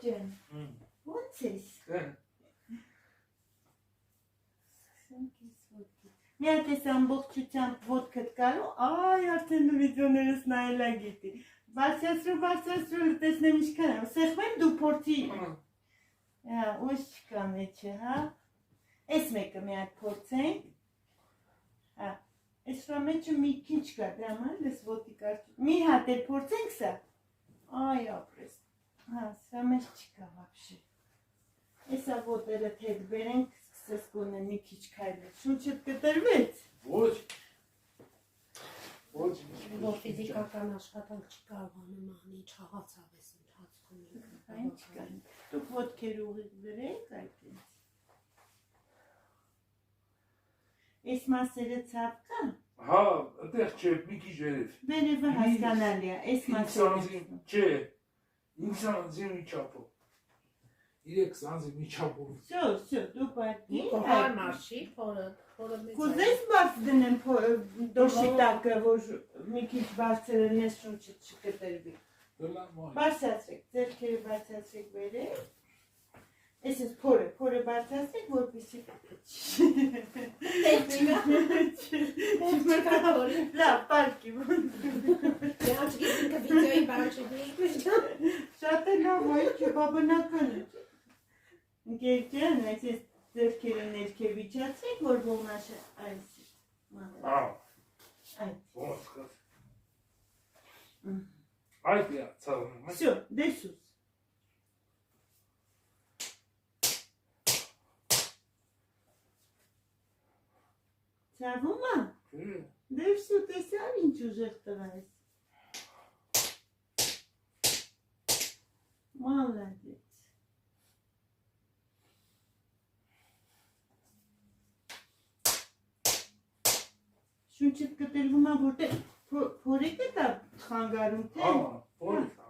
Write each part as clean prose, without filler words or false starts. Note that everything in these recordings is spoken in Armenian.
ջան։ Ո՞նց ես։ Մի հատ ես ամբողջությամբ ոտքդ կարո, այ արդեն վիդեոներս նայելա գիտի։ Բարձրացրու, տեսնեմ ինչքան եմ, սեղմեմ դու փորձի։ Ոչ չկա մեջը, հա։ Այս մեկը մի հատ փորձենք։ Հա, այս վրա մեջը մի քիչ կա, դրա համար ես ոտի կարճ։ Մի հատ էլ փորձենք սա։ Այ ապրես։ Հա, սա մեջ չկա вообще։ Էսա ոտերը հետ բերենք, սկսես գոնե մի քիչ քայլել։ Շունչդ կտրվեց։ Ոչ։ Որ ֆիզիկական աշխատանք չկարողանում անի, չաղացավ ես ընթացքում։ Այն չկա։ Դուք ոտքեր ուղիղ դրեք այդպես։ Այս մասերը ցավ կա։ Հա, այդտեղ չէ, մի քիչ վերև։ Վերևը հասկանալի է, այս մասերը։ Չէ, 5 սանտիմի չափով։ 3 սանտիմի չափով։ Всё, դու պարկի։ Հարմար չի, փորը մեծ։ Կուզես բարձ դնեմ դոշի տակը, որ մի քիչ բարձր լինես շունչը չկտրվի։ Բարձրացրեք, ձեռքերը բարձրացրեք վերև։ Այս ես փորը բարձրացրեք, որպեսզի լավ, պարկի։ Շատ է լավ, այ չէ, բաբնական է։ Ընկեր ջան, այս ես ձեռքերը ներքև իջացրեք, որ ողնաշը այս է։ Այդ է, ցավում։ Всё, դեսուս։ Ցավում է։ Դեսու տեսար ինչ ուժեղ տղա ես։ Մալադեց։ Շունչդ կտրվում է, որտեղ փորիկ է դա խանգարում, թե։ Փորիկ։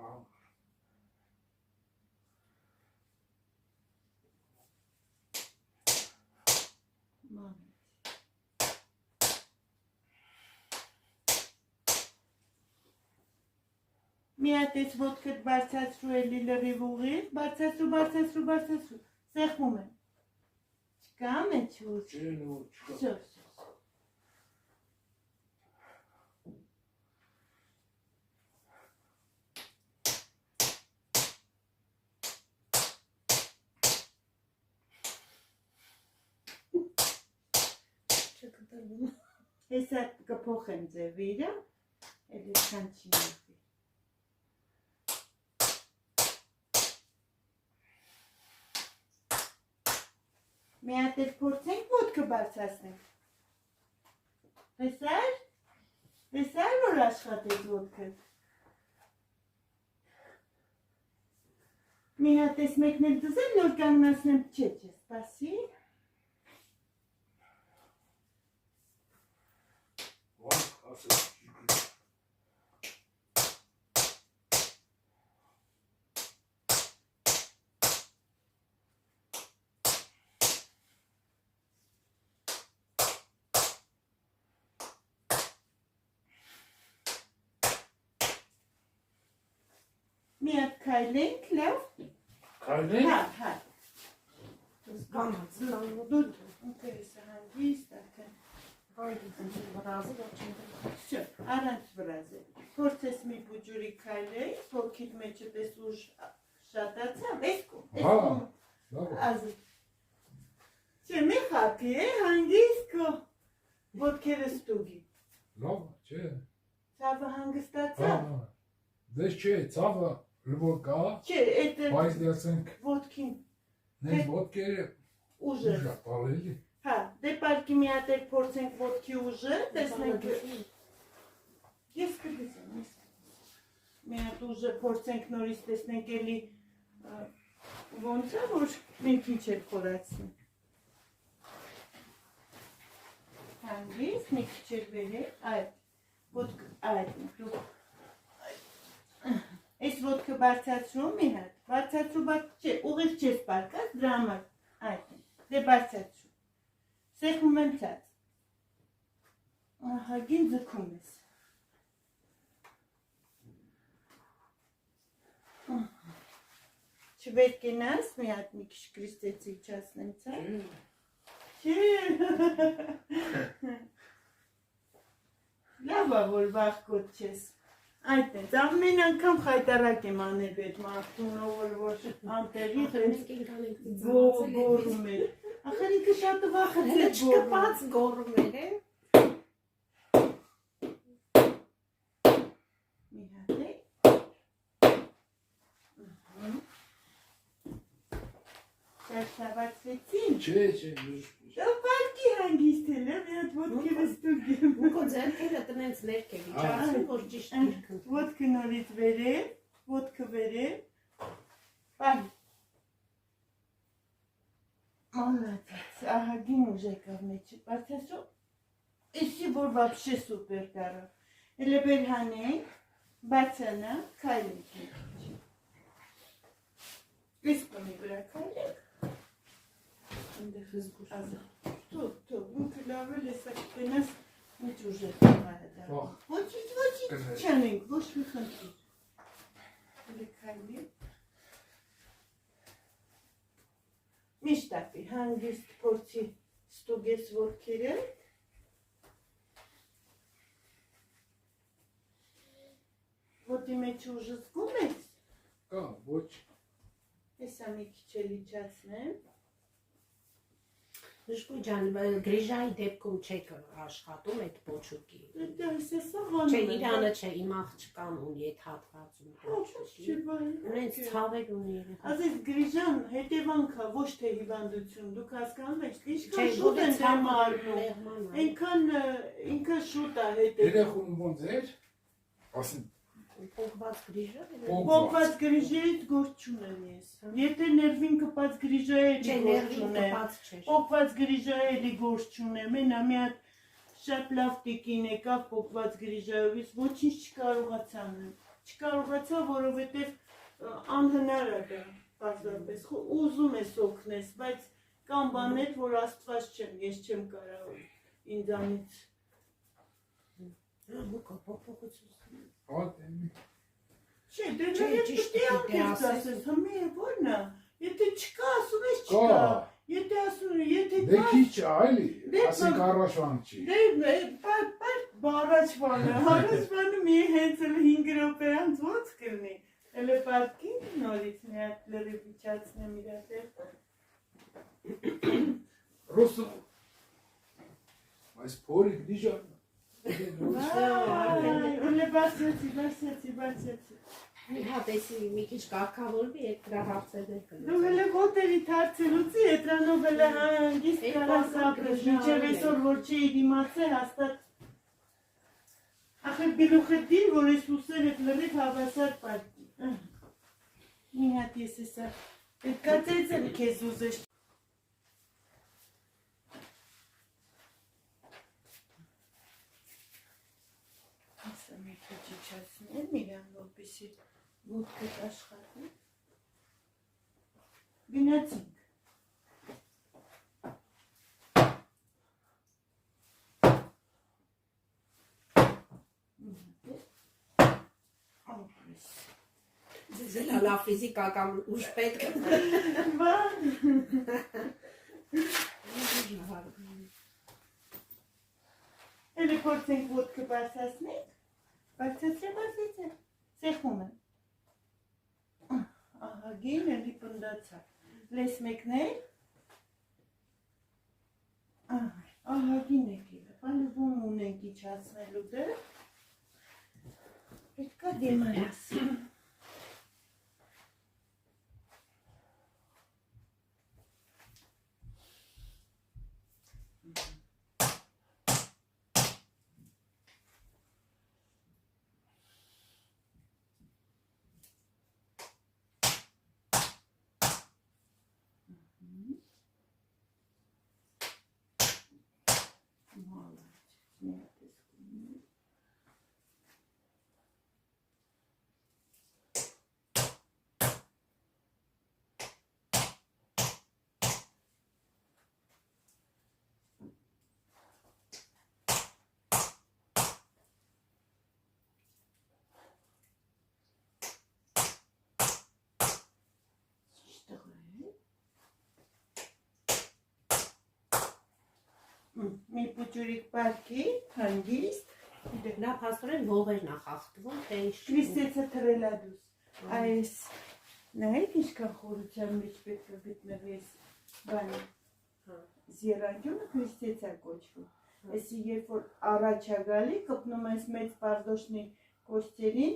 Մի հատ ես ոտքդ բարձրացրու էլի լրիվ ուղիղ, բարձրացրու, սեղմում եմ։ Չկա մեջ ուժ։ Всё։ Հեսա կփոխեմ ձևերը, էլ էսքան չի նետի։ Մի հատ էլ փորձենք ոտքը բարձրացնենք։ Տեսար, որ աշխատեց ոտքը։ Մի հատ ես մեկն էլ դզել, նոր կանգնացնեմ, չէ, սպասի։ Մի հատ քայլենք, լավ։ Քայլենք։ Հա։ Դու ինքես հանգիստ արդեն։ Всё, առանց վրազը։ Փորձես մի բուջուրի քայլել, ոտքիդ մեջը պես ուժ շատացավ, այս կողմ։ Ազի։ Չէ, մի խափի է, հանգիստ քո ոտքերը ստուգի։ Լավ, չէ։ Ցավը հանգստացավ։ Դες չէ, ցավը լվոր կա։ Չէ, այդ Բայց դասենք ոտքին նես ոտքերը ուժը։ Պալելի։ Հա, դե պարկի մի հատ էլ փորձենք ոտքի ուժը, տեսնենք։ Ես կգցեմ, մի հատ ուժը փորձենք նորից տեսնենք էլի ոնց է, որ մի քիչ էլ խորացնի։ Հանգիստ, մի քիչ էլ վերև, այդ, ոտքը, այդ, այս ոտքը բարձրացրու մի հատ, բարձրացրու, չէ, ուղիղ չես պարկած, դրա համար, այդ, դե բարձրացրու, սեղմում եմ ցած, ահագին ձգում ես, չվերկենաս, մի հատ մի քիչ կրիստեցի իջացնեմ, ցա։ Չէ։ Լավ է, որ վախկոտ չես։ Այդպես, ամեն անգամ խայտարակ եմ անել այդ մարդուն, որ անտեղի գոռում էր։ Ախր ինքը շատ վախից Հələ է չկպած գոռում էր, է։ Մի հատ է։ Շարշավացվեցին։ Չէ, Պարկի հանգիստել է, մի հատ ոտքերը ստուգեմ։ Ուքո ձերքերը տնենց ներք է վիճացում, որ ճիշտ դիրքը։ Ոտքը նորից վերև, ոտքը վերև։ Պարի։ Молодец, ահագին ուժ եկավ մեջը, բարձրացրու, իսի որ վապշե սուպեր կարավ, էլե բեր հանենք, բացանա, քայլենք մի քիչ, իս պնի վրա քայլենք, ընդեղ հզգուր, թող, ինքը լավ էլ եսա կպենաս, ինչ ուժ եկավ հայադար, ոչիչ չանենք, ոչ մի խնդիր, էլե քայլենք, Միշտ ապի, հանգիստ փորձի ստուգես ոտքերը, ոտի մեջ ուժը զգում ես, ոչ, հեսա մի քիչ էլ իջացնեմ, Նշկու ջան, գրիժայի դեպքում չեք աշխատում այդ պոչուկի։ դա հեսա սաղանում Չէ, իրանը չէ, իմ աղջկան ունի այդ հատվածում պոչուկի։ Ունենց ցավեր ունի երեխա։ Ասես գրիժան հետևանքա, ոչ թե հիվանդություն, դուք հասկանում եք, ինչքան Չէ, շուտ են դեմարնում, մեղման է։ այնքան ինքը շուտ է հետևում, երեխուն ոնց էր, ասին, Փոկված գրիժը։ Պոկված գրիժերից գործ չունեմ ես, եթե ներվին կպած գրիժա էլի Չէ, գործ ներվին չունեմ, կպած չէր։ Պոկված գրիժա էլի գործ չունեմ, ենա մի հատ շատ լավ տիկին եկավ պոկված գրիժայովից, ոչինչ չկարողացա անել, չկարողացա, որովհետև անհնար է դա, պարզապես, ուզում ես օգնես, բայց կան բաներ, որ աստված չեմ, ես չեմ կարող ինձանից Մուկա փոփոխություն։ ատեմի, Չէ, դե Չէ, ես ճիշտ պետք է պիտի ակես ասես։ ասես, հմի է որն է, եթե չկա, ասում ես կա, չկա, եթե ասում ես, եթե դե կա, քիչ այլի, Դե ասենք առաջվան չի, դե բարաչվանը, հարաչվանը մի հենց էլ 5 րոպեանց ոնց կլինի, էլե պարտքի նորից մի հատ լրի վիճացնեմ իրա դեպ, ռոսը, այս փորիկ դիժան, Ուլե բացեցի, Մի հատ էսի մի քիչ կարգավորվի, այդ դրա հարցերն դու կլինի։ հելը ոտերի թարցելուցի, էտրանով հելը հանգիստ կարաս ապրես, մինչև այսօր որ չի դիմացել, հաստատ Ախր գլուխը դիր, որ ես ուսեր էտ լրիվ հավասար պարտի Մի հատ ես եսա, էտ կացեց էլ կեզ ուզես Ասա մի քիչ իջացնեմ իրան, որպեսի ոտքդ աշխատի Գնացինք Ապրես Ձեզ էլ լավ ֆիզիկական ուժ պետք է։ Բան Էլի փորձենք ոտքը բարձրացնենք, բարձրացրե, սեղում եմ, ահագին էլի պնդացա, լես մեկնել, ահագին եկել, բալվում ունենք իջացնելու դեր, պետք է դեմարաս, ջուրիկ պարկի, հանգիստ։ Նա փաստորեն ողերն է խախտվում, թե ինչ։ Քրիստեցը թրելա դուս։ Այս նայեք ինչքան խորության մեջ պետք է գտնվի այս բանը։ Զիրանջունը քրիստեցա կոչվում։ Այսի երբ որ առաջ է գալի, կպնում այս մեծ բարդոշնի կոստերին,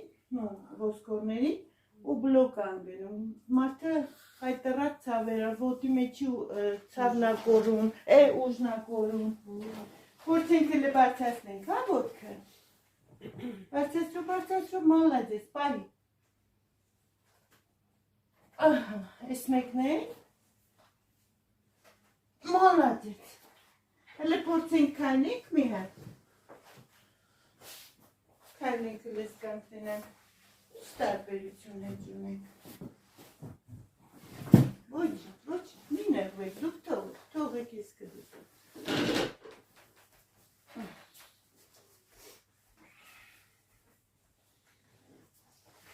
ոսկորներին ու բլոկ անգնում։ Մարդը հայտարակ ցավերա, ոտի մեջի ցավնակորուն, ուժնակորուն։ Փորձենք էլ բարձրացնենք, հա ոտքը։ Բարձրացրու, մալադես, պայի։ Այս մեկն է։ Մալադես։ Հələ փորձենք քայլենք մի հատ։ Քայլենք լես կանցնենք։ Տարբերություն է ունենք։ Ոչ, մի ներվեք, դուք թողեք ես կդուք։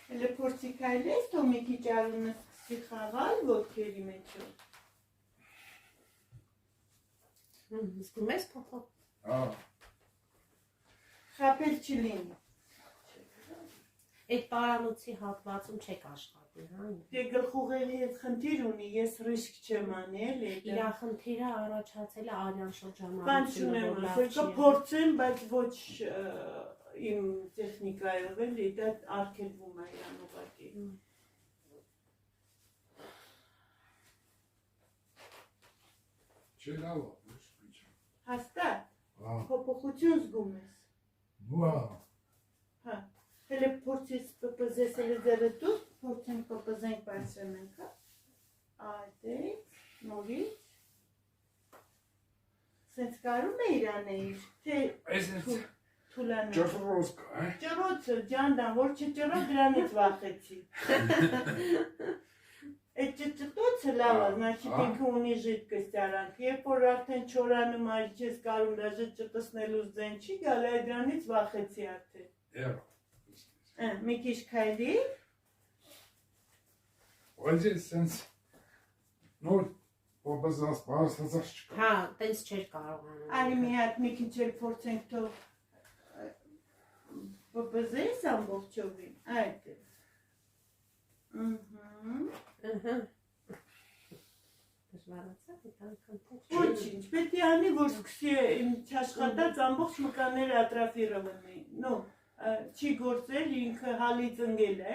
Հələ փորձի քայլես, թող մի քիչ արունը սկսի խաղալ ոտքերի մեջով։ Զգում ես փոփոխ։ Խաբել չլինի։ Այդ պարանոցի հատվածում չեք աշխատի, հա։ Դե գլխուղերի հետ խնդիր ունի, ես ռիսկ չեմ անել, Իր խնդիրը առաջացել է արյան շրջանառությունը։ Բան չունեմ, ասել փորձեմ, բայց ոչ իմ տեխնիկայով էլի, դա արգելվում է իրան ուղղակի։ Չէ լավ է, ոչ։ Հաստատ, փոփոխություն զգում ես։ Վա։ Հա, հələ փորձես պպզես էլ ձերը դուս, փորձենք պպզենք բարձրենք, հա։ Այդեք, նորից։ Սենց կարում է իրանեիր, թե թուլանը։ Ջրոց կա, Ջրոցը, ջանդան, որ չճրով դրանից վախեցի։ Այդ ճտոցը լավ է, значит ինքը ունի ժիդկость արանք, երբ որ արդեն չորանում այլ չես կարում դաժե ճտսնելուց ձեն չի գալի, այդ դրանից վախեցի արդեն։ Մի քիչ քայլի։ Բայց սենց նոր պոպզած բարձրացած չկա։ Հա, տենց չէր կարողանում։ Արի մի հատ մի քիչ էլ փորձենք թող պպզես ամբողջովին, այդ է։ Ոչինչ, պետք է անի, որ սկսի չաշխատած ամբողջ մկանները ատրաֆիրովնի, չի գործել, ինքը հալից ընգել է,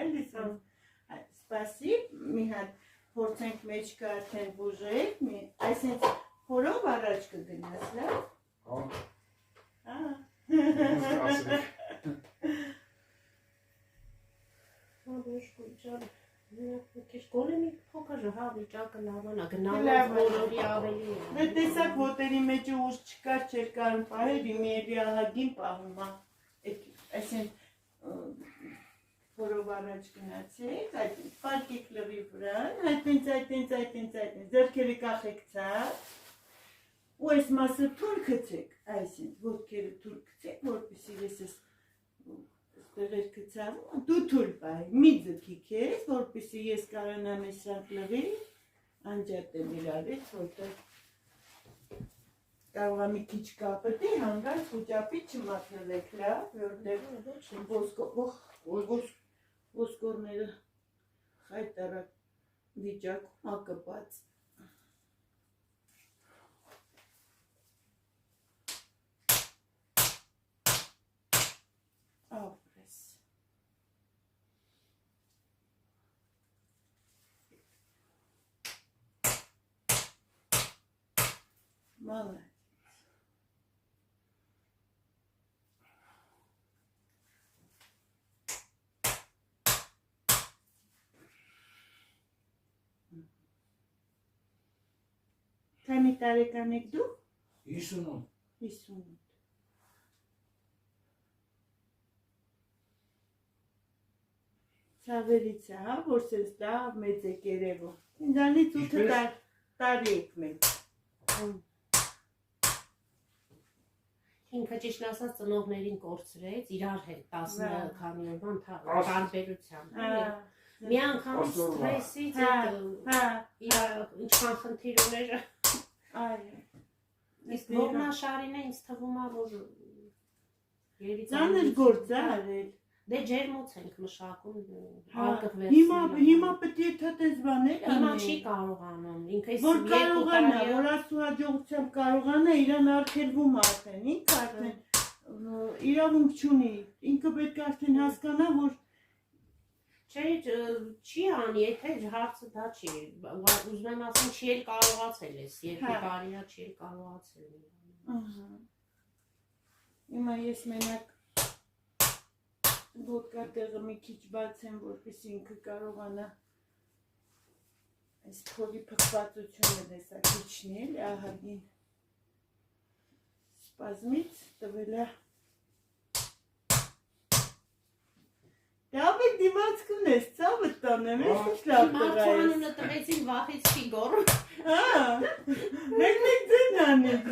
սպասիպ, մի հատ փորձենք մեջքը արդեն բուժեք, այսինք հորով առաջ կգնաս, լավ։ Գոլի մի փոքր հա վիճակը լավանա, գնալով բոլորի ավելի է։ Դե տեսակ ոտերի մեջը ուժ չկար, չէր կարում պահել, իմի էլի ահագին պահում, այսինք հորով առաջ գնացեք, այդինք պարկեք լվի վրան, այդինց, ձերքերը կախեք ցած, ու այս մասը թուր գցեք, այսինք ոտքերը թուր գցեք, որպեսզի ես ես տեղեր գցամ, դու թուր պահի, մի ձգի քեզ, որպեսզի ես կարողանամ այս սրանք լվի, անջատեմ իրարից, որտեղ կարող է մի քիչ կապտի, հանգարց խուճապի չմատնվեք, լավ, որտեղ ոսկորները հայտարակ վիճակում ակպած։ Ապրես։ Մալը։ Քանի տարեկան եք դու? 58։ 58։ Ցավերից է, հա, որ սենց լավ մեծ եք երևում։ Ինձանից 8 տարի եք մեծ։ Ինքը ճիշտ ասած ծնողներին կորցրեց իրար հետ 10 քանի օրվա տարբերությամբ։ Մի անգամ սթրեսից ինչքան խնդիր ուներ։ Իսկ ողնաշարին է ինձ թվում է, որ Ծանր գործ է արել։ Դե ջերմոց ենք մշակում, Հիմա պետք է թատես բաներ Հիմա չի կարողանում, ինքը որ կարողանա, որ Աստծո հաջողությամբ կարողանա, իրան արգելվում արդեն, ինքը արդեն իրավունք չունի, ինքը պետք է արդեն հասկանա, որ չի անի, եթե հարցը դա չի, ուզում եմ ասեմ, չի էլ կարողացել ես, երկու տարիա չի էլ կարողացել։ Հիմա ես մենակ Ոտկա տեղը մի քիչ բացեմ, որպեսզի ինքը կարողանա այս փորի փոխվածությունը տեսակիչնել, ահագին սպազմից տվել է։ Դավիթ դիմացք ունես, ցավը տանեմ, ես ինչ լավ տղա ես։ Անունը տվեցին վախից չի գոռում։ Մեկ ձեն անեք։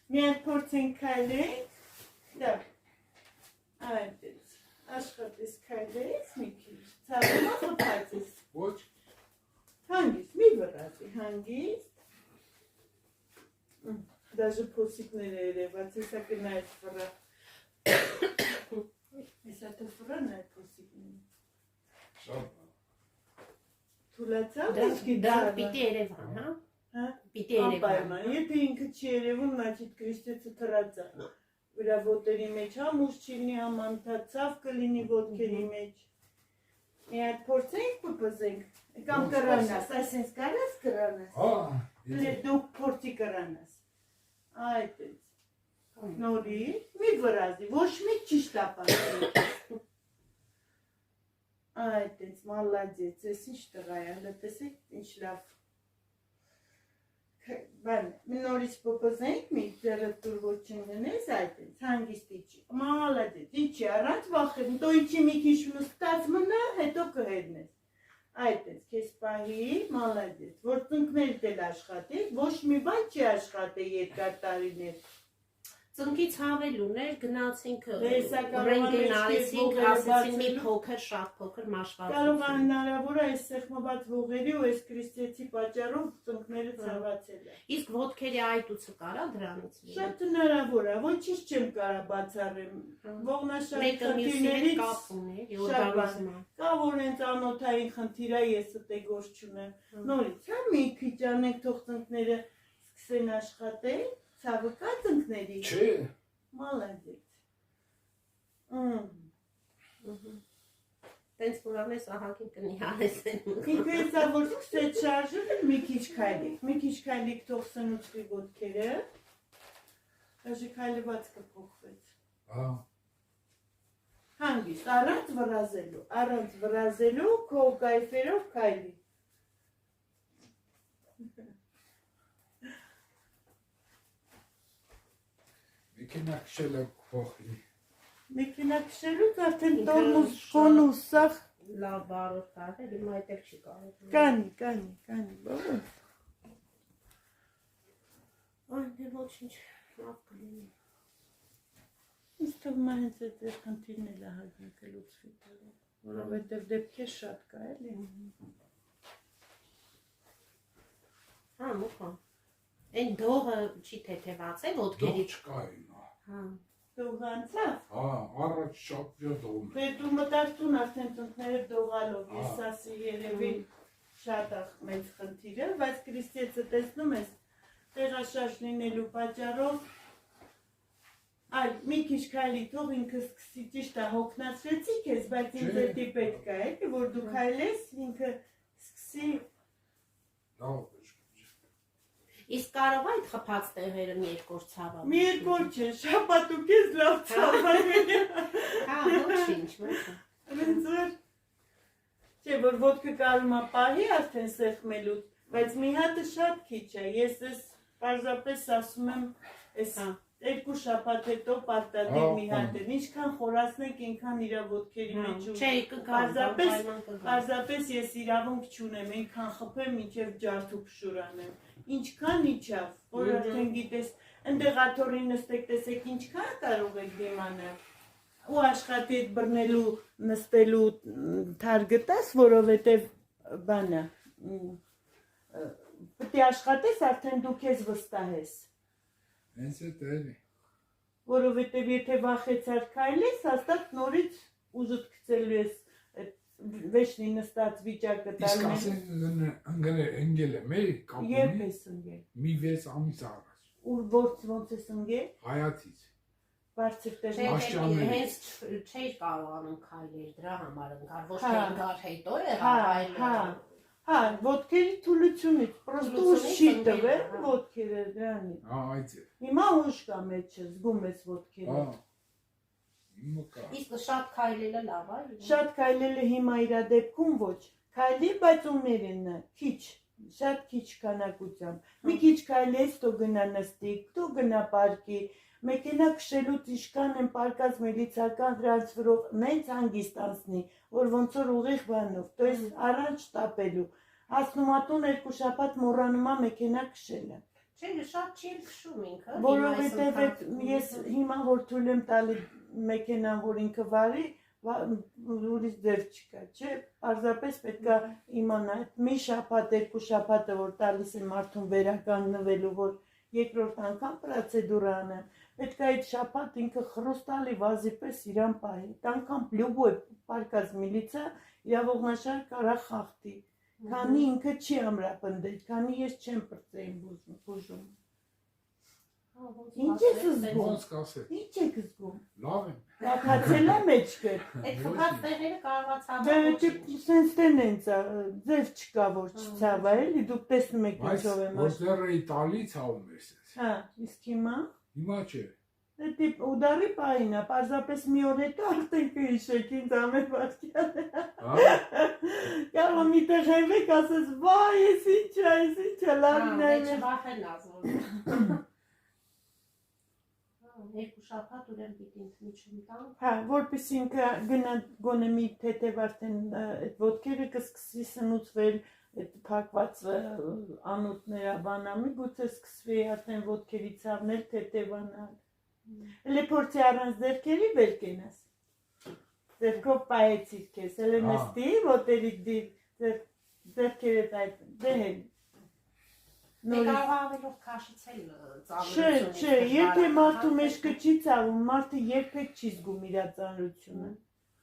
Միայն փորձենք քայլենք, դա, այդպես, աշխատես քայլես մի քիչ, ցավը խփացես, Ոչ, հանգիստ, մի վրացի, հանգիստ, դաժե փոսիկները երևաց, հեսա կնայեց վրա, հեսա թե վրա նայ փոսիկները, շատ թուլացավ, Դա պիտի Երևան, հա? Պիտի Երևան։ Անպայման, եթե ինքը չի երևում, значит Քրիստոսը թռած է, վրա ոտերի մեջ, համ ուժ չի լինի, համ անթացավ կլինի ոտքերի մեջ, մի հատ փորձենք պպզենք, կամ կրանաս, այսինքն կարաս կրանաս, դու փորձի կրանաս, այդպես, նորի, մի վրազի, ոչ մի չի շտապացի, այդպես, մալադեց, ես ինչ տղա է, հլը տեսեք ինչ լավ, բան, մի նորից պպզենք, մի ձերը տուր ոչին գնես, այդպես, հանգիստի չի, մալադեց, ինչի առանց վախեն, տո ինչի մի քիչ մստած մնա, հետո կհերնես, այդպես, կես պահի, մալադեց, որ ծնկներ դել աշխատես, ոչ մի բան չի աշխատե երկար տարիներ, Ծնկի ցավելուն էր, գնացինք կարող ռենտգեն արեցինք, ասեցին մի բացելու։ փոքր, շատ փոքր մաշվածություն։ կարող է հնարավոր է այս սեղմված ողերի ու այս քրիստեցի պատճառով ծնկները ցավացել է։ Իսկ ոտքերի այտուցը կարա դրանից։ Շատ հնարավոր է, ոչինչ չեմ կարա բացառեմ։ Ողնաշարի Մեկը մյուսի հետ խնդիրներից կապ ունի, շատ բան։ օրգանիզմը։ Կա որ հենց անոթային խնդիր է, ես դե գործ չունեմ։ Նորից, հա մի քիչ անենք թող ծնկները սկսեն աշխատել, ցավը կա ծնկների։ Չէ, Մալադեց։ Տենց որ անես ահագին կնի արես են։ Ինքը հեսա որ սկսեց շարժել, մի քիչ քայլիկ թող սնուցվի ոտքերը, դաժե քայլված կփոխվեց, հանգիստ, առանց վրազելու, քո կայֆերով քայլի, Մեքենա քշել է փոխի, մեքենա քշելուց արդեն տորմուզ, կոնուս, սաղ, Լավ բարով կարել, հիմա այդ էլ չի կարող։ կանի, բավը, Այն դե ոչինչ, լավ կլինի։ ինձ թվում է հենց այդ էր խնդիրն էլ ահագին կլուծվի տեղը, որովհետև դեպքեր շատ կա էլի։ Հա, մուխա։ Այն դողը չի թեթևացել ոտքերի։ դող չկա ինա, Հա։ Դու հանցավ, առաջ շատ դողն դե դու մտածում արդեն ծնկները դողալով, ես ասի երևի շատ մեծ խնդիր է, բայց Քրիստոսը տեսնում ես, տեղաշարժ լինելու պատճառով, այլ մի քիչ քայլի թող ինքը սկսի ճիշտ է հոգնածվեցի քեզ, բայց ինձ էդի պետք է, էլի, որ դու քայլես, ինքը սկսի լավ է, Իսկ կարող այդ խփած տեղերը մի երկու ցավա։ մի երկու չէ, շաբաթու քեզ լավ ցավայ։ Հա, ոչինչ, ոչինչ։ Ոնց որ չէ, որ ոտքը կարում է պահի արդեն սեղմելուց, բայց մի հատը շատ քիչ է, ես ես պարզապես ասում եմ, այս երկու շաբաթ հետո պարտադիր մի հատ են, ինչքան խորացնեք, ինքան իրա ոտքերի մեջ Չէ, պարզապես ես իրավունք չունեմ, ինքան խփեմ, մինչև ջարդու փշուր անեմ, ինչքան իջավ, որ արդեն գիտես, ընդեղ աթորին նստեք տեսեք, ինչքան կարող եք դիմանալ, ու աշխատի այդ բռնելու նստելու թարգտես, որովհետև բանը պետք է աշխատես, արդեն դու քեզ վստահես։ Հենց է դերի։ Որովհետև եթե վախեցար քայլես, հաստատ նորից ուզուտ գցելու ես այդ վեճնի նստած վիճակը Իսկ տալու։ ասեն ընկել է մեր Երբ կապունի ես ընկել։ մի 6 ամիս առաջ։ Ու ոնց ես ընկել։ Հայացից։ Բարձր տեղ։ Աշճաններից։ Հենց չէր կարողանում քայլել դրա համար ընկար, ոչ թե Հա։ ընկար հետո է Հա, հայել։ Հա, ոտքերի թուլությունից, պրոստո ուժ չի տվել ոտքերը դրանից։ Հա, այդ է։ Հիմա ուժ կա մեջը, զգում ես ոտքերը։ Հա։ Հիմա կա։ Իսկ շատ քայլելը լավ է։ Շատ քայլելը հիմա իր դեպքում ոչ։ Քայլի, բայց ումերենը, քիչ, շատ քիչ քանակությամբ։ Մի քիչ քայլես, թող գնա նստի, թող գնա պարկի։ Մեքենա քշելուց իշքան են պարկած միլիցիական դրանց վրով նենց հանգիստ անցնի, որ ոնց որ ուղիղ բանով, то есть առաջ տապելու։ Հասնում ատուն 2 շաբաթ մոռանում ա մեքենա քշելը։ Չէ, շատ չի քշում ինքը։ Որովհետև ես հիմա որ թույլ եմ տալի մեքենան, որ ինքը վարի, ուրիշ ձև չկա, չէ, պարզապես պետք է իմանալ, մի շաբաթ, 2 շաբաթը, որ տալիս եմ մարդուն վերականգնվելու, որ երկրորդ անգամ պրոցեդուրա անեմ, պետք է այդ շաբաթ ինքը խրոստալի վազի պես իրան պահի, այդ անգամ լյուբոյ պարկած միլիցիա իրավողնաշար կարա խախտի, քանի ինքը չի ամրապնդել, քանի ես չեմ պրծեին բուժում։ Ինչ ես զգում։ Ոնց կասել։ Ինչ եք զգում։ Լավ եմ։ Լաքացել է մեջքը։ Այդ խփած տեղերը կարող է Դե սենց տենենց է, ձև չկա որ չցավ էլի, դուք տեսնում եք Բայց ինչով եմ որ դեռ Իտալի ցավում ես։ Հա, իսկ հիմա Հիմա չէ։ դե տիպ ուդարի պայինա, պարզապես մի օր հետո արդեն կհիշեք ինձ ամեն վարքյանը։ Հա։ Կարող մի տեղ հենվեք ասես, վայ, ես ինչ է, լավն է։ չվախեն ազգում։ Երկու շաբաթ ուրեմն պիտի ինքնություն տան։ Հա, որպես ինքը գնա գոնե մի թեթև արդեն այդ ոտքերը կսկսի սնուցվել, այդ փակված անոթները բանամի, գուցե սկսվի արդեն ոտքերի ցավնել, թեթևանալ։ Էլի փորձի առանց ձեռքերի վեր կենաս։ Ձեռքով պահեցիր քեզ, էլի նստի, ոտերի ձեռքերը այդ դեհել։ Դե կարող ավելով քաշեցել ծանրությունը։ Չէ, եթե մարդու մեջքը չի ցավում, մարդը երբեք չի զգում իր ծանրությունը։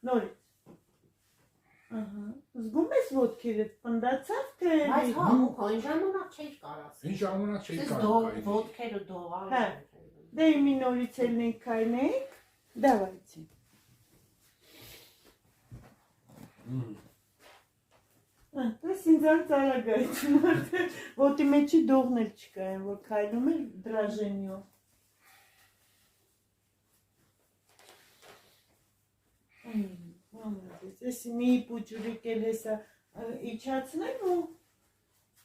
Նորից։ Ահա, զգում ես ոտքերը պնդացավ թե։ Բայց հա, այն ժամանակ չէր կարած։ Ինչ ժամանակ չի Ես կարող։ ոտքերը դողալ։ Հա։ Դե մի նորից ելնենք քայլենք։ Давайте։ Դες ինձ արագայություն արդեն ոտի մեջի դողնել չկա են, որ քայլում է դրաժենյով։ Ես մի պուջուրիկ էլ հեսա իչացնեմ ու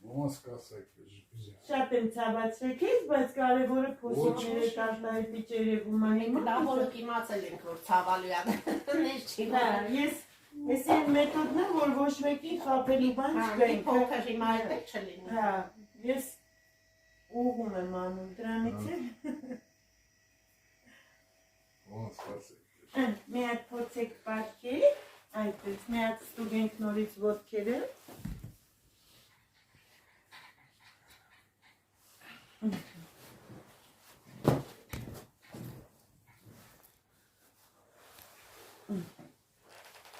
Ոնց կասեք։ շատ եմ ցավացրել քեզ, բայց կարևորը փոսիկները տարտահայտի չերևում է հիմա։ Լավ որ իմացել ենք որ ցավալու է։ Ներ չի։ Հա, ես այն մեթոդն է, որ ոչ մեկին խաբելու բան չկա։ Փոքր հիմա այդպես չլինի։ Հա, ես ուղում եմ անում դրանից է։ Ոնց կասեք։ Մի հատ փոցեք պարկի, այդպես, մի հատ ստուգենք նորից ոտքերը։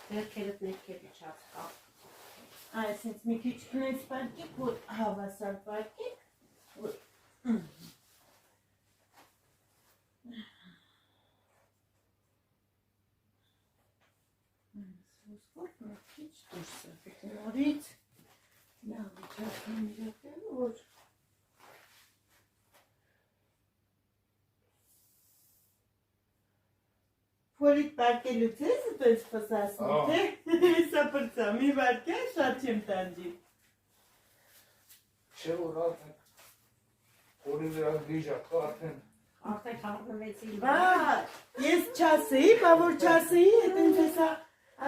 Ձեռքերդ ներքև իջած կա։ Այսինքն մի քիչ քնեց պարկեք, որ հավասար պարկեք, որ Սոսկոտ մի քիչ դուրս է նորից լավ իջացնում իրակել, որ Փորիկ պարկելուց ես պես պսասնում, թե հեսա պրծա, մի վարկյան շատ չեմ տանջի։ Չէ որ արդեն Որի վրա դիժակ արդեն Արդեն խաղնվեցի։ Բա, ես չասեի, բա որ չասեի, հետենց հեսա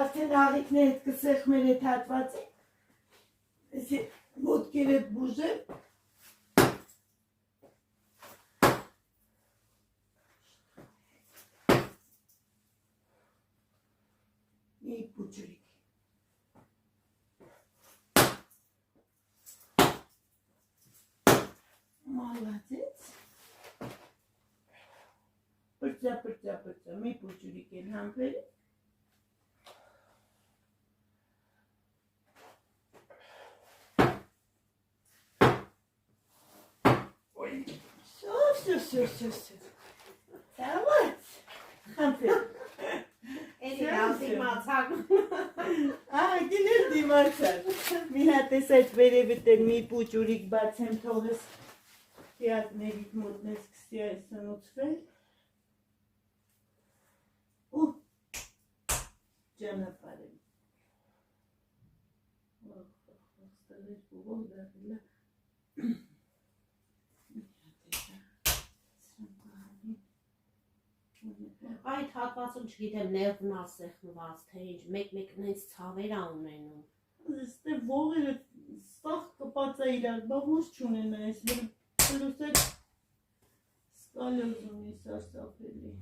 արդեն աղիքներ հետ կսեղմեր հետ հատվածի, եսի ոտքեր հետ բուժեմ, Մի փոճրիկ։ Молодец. Պրծա, մի փոճրիկ են համբեր։ Всё. Давайте. Համբեր։ Էլի լավ իմացան։ Գիներ դիմացար։ Մի հատ էս այդ վերևտեն մի փոճուրիկ բացեմ թողես տիակներից մոտն սկսի այս սնուցվել։ Ու ճանապարհ եմ։ Ստալես բողոք դառնա։ Այդ հատվածում չգիտեմ ներվն ասեղնված, թե ինչ, մեկ-մեկ նենց ցավեր ա ունենում։ Ստե ողերը սաղ կպած է իրար, բա ոչ չունենա ես, պլուս այդ սկալոզ ունի սարսափելի,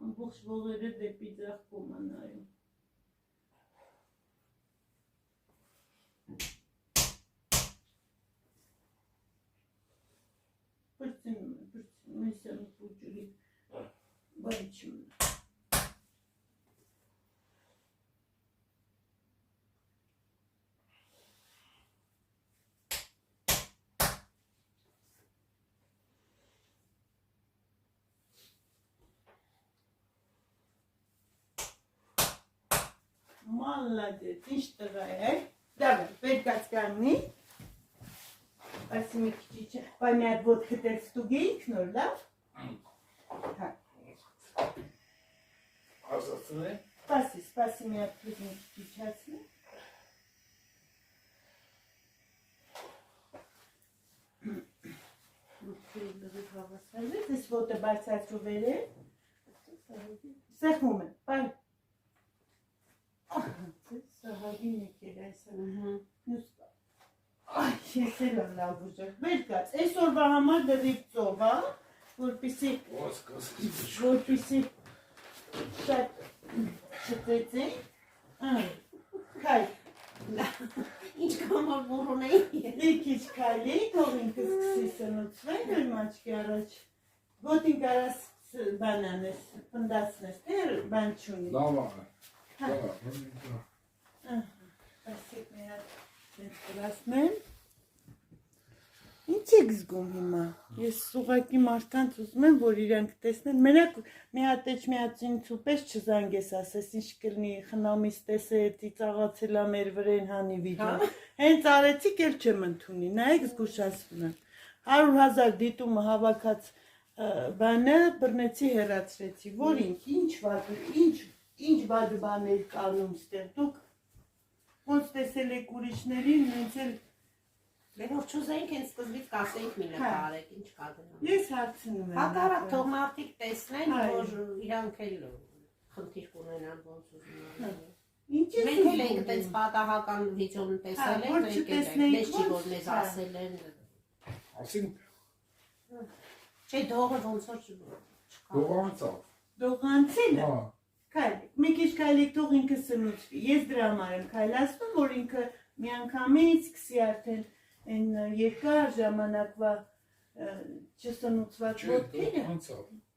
ամբողջ ողերը դեպի ձախ կոմ է նայում։ Պրծինում է, ես եմ փոճուրիկ, բայ չունի։ Молодец, ինչ տղա է, դավը, պետքած կանգնի, ասի մի քիչ, բայ մի հատ ոտքը տեղ ստուգեինք նոր, լավ? Հասացնե։ Սպասի մի հատ մի քիչ հասնի։ Ես ոտը բարձրացու վեր է, սեղմում է, բայ։ Սահագին եկեր այսը, այ, ես էլ եմ լավ ուժեղ, վեր կաց, այս օրվա համար դրիվ ծով, որպիսի շատ չծեցին, կայ, Ինչ կամար բուրուն էի։ մի քիչ կայլի, թող ինքը սկսի սնուցվեն, որ մաչկի առաջ, գոտին կարաս բանանես, պնդացնես, դեր բան չունի։ Լավ է։ Ասեք մի հատ դրասնեմ։ Ինչ եք զգում հիմա։ Ես ուղղակի մարդկանց ուզում եմ, որ իրանք տեսնեն։ Մենակ մի հատ մի հատ ինձ պես չզանգես, ասես ինչ կլինի խնամից տեսե, ծիծաղացել ա մեր վրեն հանի վիդեո։ Հենց արեցիք էլ չեմ ընդունի, նայեք զգուշացնում եմ։ 100,000 դիտումը հավաքած բանը բռնեցի հեռացրեցի, որ ինչ վատ բաներ կանում ստեղ, դուք ոնց տեսել եք ուրիշներին, նենց էլ Որ չուզեինք հենց սկզբից կասեինք մի նկարեք, ինչ կա դրան։ ես հարցնում եմ։ Հակառակ թող մարդիկ տեսնեն, որ իրանք էլ խնդիր կունենան ոնց ուզում են։ Մենք էլ ենք այդպես պատահական վիդեոն տեսել ենք, մենք էլ ենք, մեզ չի որ մեզ ասել են։ Ասին Չէ, դողը ոնց որ չկա։ դողանցավ։ Դողանցել է։ Քայլեք, մի քիչ քայլեք, թող ինքը սնուցվի։ Ես դրա համար եմ քայլացնում, որ ինքը միանգամից սկսի արդեն այն երկար ժամանակվա չսնուցված ոտքերը։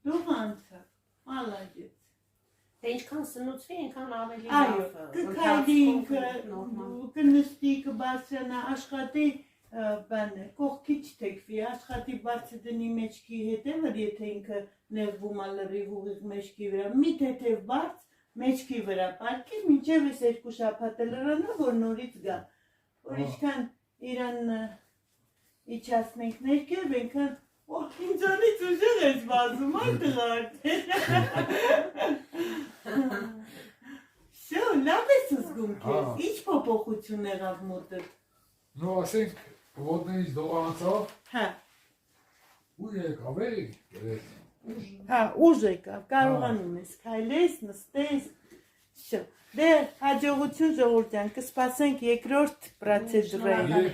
Դողանցավ։ Մալադեց։ Թե ինչքան սնուցվի, այնքան ավելի Այո, լավ։ կքայլի ինքը, կնստի, կբարձրանա, աշխատի բանը, կողքի չթեքվի, աշխատի բարձր դնի մեջքի հետևը, եթե ինքը նեղվում ա լրիվ ուղիղ մեջքի վրա, մի թեթև բարձ մեջքի վրա պարկի, մինչև ես 2 շաբաթ լրանա, որ նորից գա, որ ինչքան իրան իջացնենք ներքև, այնքան ինձանից ուժեղ ես վազում, այդ արդեն։ Շո, լավ ես զգում քեզ, ինչ փոփոխություն եղավ մոտդ։ Ну, ասենք ոտներից դողանցավ։ Հա։ Ու եկավ էլի։ Հա, ուժ եկավ, կարողանում ես քայլես, նստես։ Շո, դե հաջողություն ժողովրդյան, կսպասենք երկրորդ պրոցեդուրային։